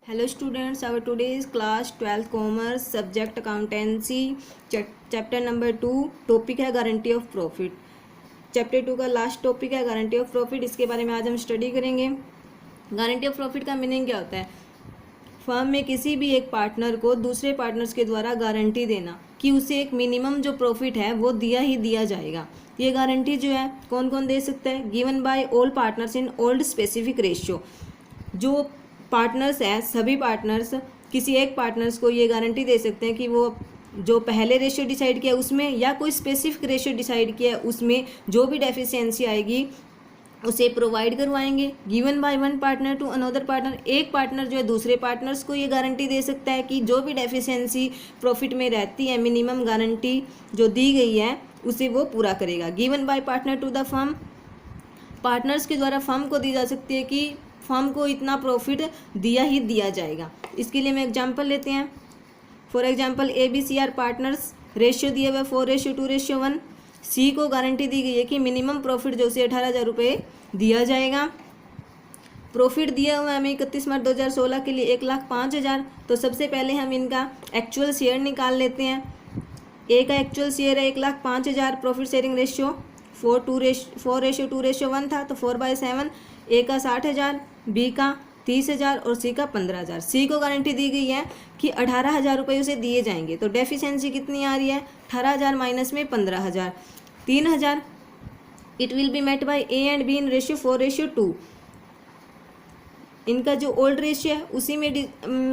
Hello students, our today's class 12th commerce subject accountancy chapter number 2 topic है guarantee of profit. Chapter 2 का last topic है guarantee of profit. इसके बारे में आज हम स्टडी करेंगे। गारंटी ऑफ प्रॉफिट का मीनिंग क्या होता है? फर्म में किसी भी एक पार्टनर को दूसरे पार्टनर्स के द्वारा गारंटी देना कि उसे एक मिनिमम जो प्रॉफिट है वो दिया ही दिया जाएगा। ये गारंटी जो है कौन कौन दे सकता है? Given by all partners in old specific ratio. जो पार्टनर्स हैं सभी पार्टनर्स किसी एक पार्टनर्स को ये गारंटी दे सकते हैं कि वो जो पहले रेशियो डिसाइड किया उसमें या कोई स्पेसिफिक रेशियो डिसाइड किया उसमें जो भी डेफिशिएंसी आएगी उसे प्रोवाइड करवाएंगे। Given by one partner to another partner, एक पार्टनर जो है दूसरे पार्टनर्स को ये गारंटी दे सकता है कि जो भी डेफिशिएंसी प्रॉफिट में रहती है मिनिमम गारंटी जो दी गई है उसे वो पूरा करेगा। Given by partner to the firm, partners के द्वारा फर्म को दी जा सकती है कि फर्म को इतना प्रॉफिट दिया ही दिया जाएगा। इसके लिए हम एग्जांपल लेते हैं। For example ABC are partners, ratio दिया हुआ है 4:2:1। सी को गारंटी दी गई है कि मिनिमम प्रॉफिट जो उसे 18,000 रुपये दिया जाएगा। प्रॉफिट दिया हुआ है हमें 31 मार्च 2016 के लिए 1,05,000। तो सबसे पहले हम इनका एक्चुअल शेयर निकाल लेते हैं। ए का एक्चुअल शेयर है 1,05,000। प्रॉफिट शेयरिंग रेशियो 4:2:1 था तो 4/7। ए का 60,000, बी का 30,000 और सी का 15,000। सी को गारंटी दी गई है कि 18,000 रुपये उसे दिए जाएंगे। तो डेफिशिएंसी कितनी आ रही है? 18,000 माइनस में 15,000, 3,000। It will be met by A and B in ratio 4:2। इनका जो ओल्ड रेशियो है उसी में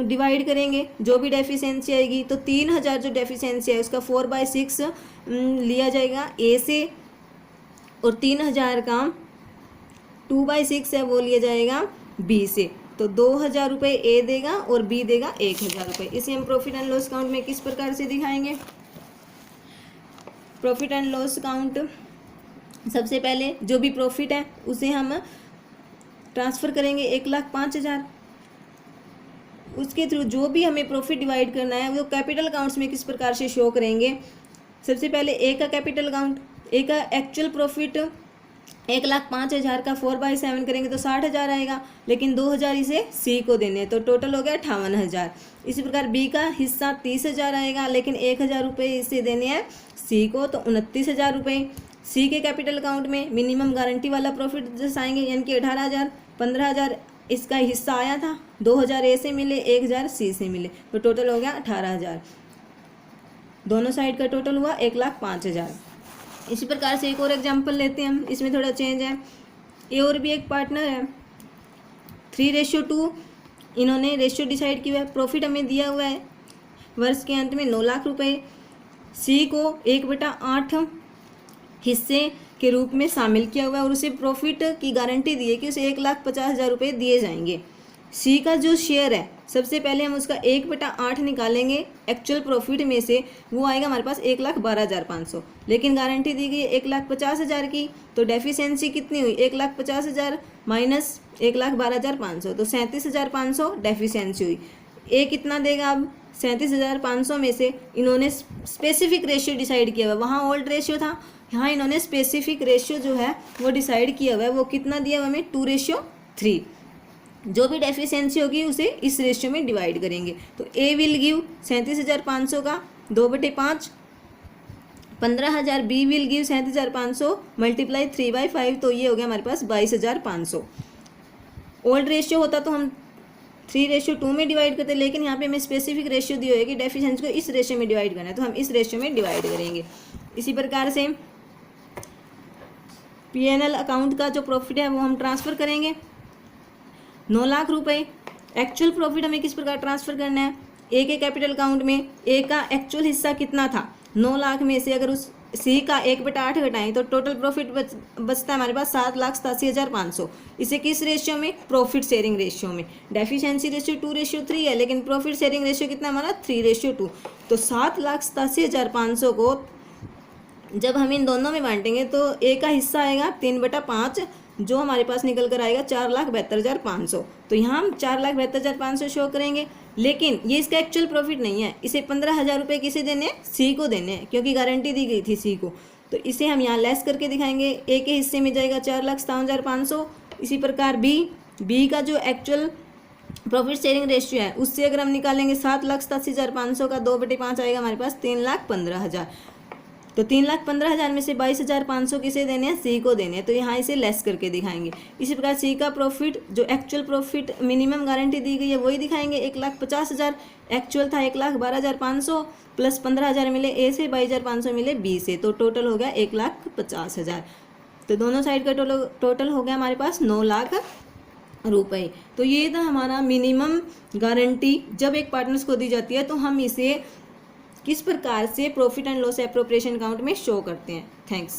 डिवाइड करेंगे जो भी डेफिशिएंसी आएगी। तो 3,000 जो डेफिशिएंसी है उसका 4/6 लिया जाएगा ए से, और 3,000 का 2/6 है वो लिया जाएगा बी से। तो 2,000 रुपये ए देगा और बी देगा 1,000 रुपये। इसे हम प्रॉफिट एंड लॉस अकाउंट में किस प्रकार से दिखाएंगे? प्रॉफिट एंड लॉस अकाउंट, सबसे पहले जो भी प्रॉफिट है उसे हम ट्रांसफ़र करेंगे 1,05,000। उसके थ्रू जो भी हमें प्रॉफिट डिवाइड करना है वो कैपिटल अकाउंट्स में किस प्रकार से शो करेंगे? सबसे पहले ए का कैपिटल अकाउंट, ए का एक्चुअल प्रॉफिट 1,05,000 का 4/7 करेंगे तो 60,000 आएगा, लेकिन 2,000 इसे सी को देने हैं तो टोटल हो गया 58,000। इसी प्रकार बी का हिस्सा 30,000 आएगा, लेकिन 1,000 रुपये इसे देने हैं सी को तो 29,000 रुपये। सी के कैपिटल अकाउंट में मिनिमम गारंटी वाला प्रॉफिट दर्शाएंगे यानी कि 18,000, 15,000 इसका हिस्सा आया था, 2,000 ए से मिले, 1,000 सी से मिले तो टोटल हो गया 18,000। दोनों साइड का टोटल हुआ 1,05,000। इसी प्रकार से एक और एग्जांपल लेते हैं हम, इसमें थोड़ा चेंज है। ए और बी एक पार्टनर है, 3:2 इन्होंने रेशियो डिसाइड किया है। प्रॉफिट हमें दिया हुआ है वर्ष के अंत में 9 लाख रुपये। सी को 1/8 हिस्से के रूप में शामिल किया हुआ है और उसे प्रॉफिट की गारंटी दी है कि उसे 1,50,000 रुपये दिए जाएंगे। सी का जो शेयर है सबसे पहले हम उसका 1/8 निकालेंगे एक्चुअल प्रॉफिट में से, वो आएगा हमारे पास 1,12,500, लेकिन गारंटी दी गई 1,50,000 की। तो डेफिशिएंसी कितनी हुई? 1,50,000 माइनस 1,12,500 तो 37,500 डेफिशिएंसी हुई। ए कितना देगा? अब 37,500 में से इन्होंने स्पेसिफिक रेशियो डिसाइड किया हुआ है, वहाँ ओल्ड रेशियो था, यहाँ इन्होंने स्पेसिफिक रेशियो जो है वो डिसाइड किया हुआ है। वो कितना दिया हुआ हमें? 2:3। जो भी डेफिशिएंसी होगी उसे इस रेशियो में डिवाइड करेंगे। तो ए विल गिव 37,500 का 2/5 15,000, बी विल गिव 37,500 मल्टीप्लाई 3/5 तो ये हो गया हमारे पास 22,500। ओल्ड रेशियो होता तो हम 3:2 में डिवाइड करते, लेकिन यहाँ पे हमें स्पेसिफिक रेशियो दी हुई है कि डेफिशिएंसी को इस रेशियो में डिवाइड करना है तो हम इस रेशियो में डिवाइड करेंगे। इसी प्रकार से P&L अकाउंट का जो प्रॉफिट है वो हम ट्रांसफ़र करेंगे 9 लाख रुपए। एक्चुअल प्रॉफिट हमें किस प्रकार ट्रांसफ़र करना है? ए के कैपिटल अकाउंट में ए का एक्चुअल हिस्सा कितना था? 9 लाख में से अगर उस सी का 1/8 घटाएं तो टोटल प्रॉफिट बचता है हमारे पास 7,87,500। इसे किस रेशियो में? प्रॉफिट शेयरिंग रेशियो में। डेफिशिएंसी रेशियो 2:3 है, लेकिन प्रॉफिट शेयरिंग रेशियो कितना हमारा? 3:2। तो 7,87,500 को जब हम इन दोनों में बांटेंगे तो ए का हिस्सा आएगा 3/5 जो हमारे पास निकल कर आएगा 4,72,500। तो यहाँ हम 4,72,500 शो करेंगे, लेकिन ये इसका एक्चुअल प्रॉफिट नहीं है। इसे 15,000 रुपये किसे देने हैं? सी को देने हैं, क्योंकि गारंटी दी गई थी सी को। तो इसे हम यहाँ लेस करके दिखाएंगे। ए के हिस्से में जाएगा 4,57,500। इसी प्रकार बी का जो एक्चुअल प्रॉफिट शेयरिंग रेशियो है उससे अगर हम निकालेंगे 7,87,500 का 2/5 आएगा हमारे पास 3,15,000। तो 3,15,000 में से 22,500 किसे देने हैं, सी को देने हैं, तो यहाँ इसे लेस करके दिखाएंगे। इसी प्रकार सी का प्रॉफिट जो एक्चुअल प्रॉफिट मिनिमम गारंटी दी गई है वही दिखाएंगे। 1,50,000 एक्चुअल था, 1,12,500 प्लस 15,000 मिले ए से, 22,500 मिले बी से, तो टोटल हो गया 1,50,000। तो दोनों साइड का टोटल हो गया हमारे पास 9 लाख रुपए। तो ये था हमारा मिनिमम गारंटी जब एक पार्टनर्स को दी जाती है तो हम इसे किस प्रकार से profit and loss appropriation account में शो करते हैं। थैंक्स।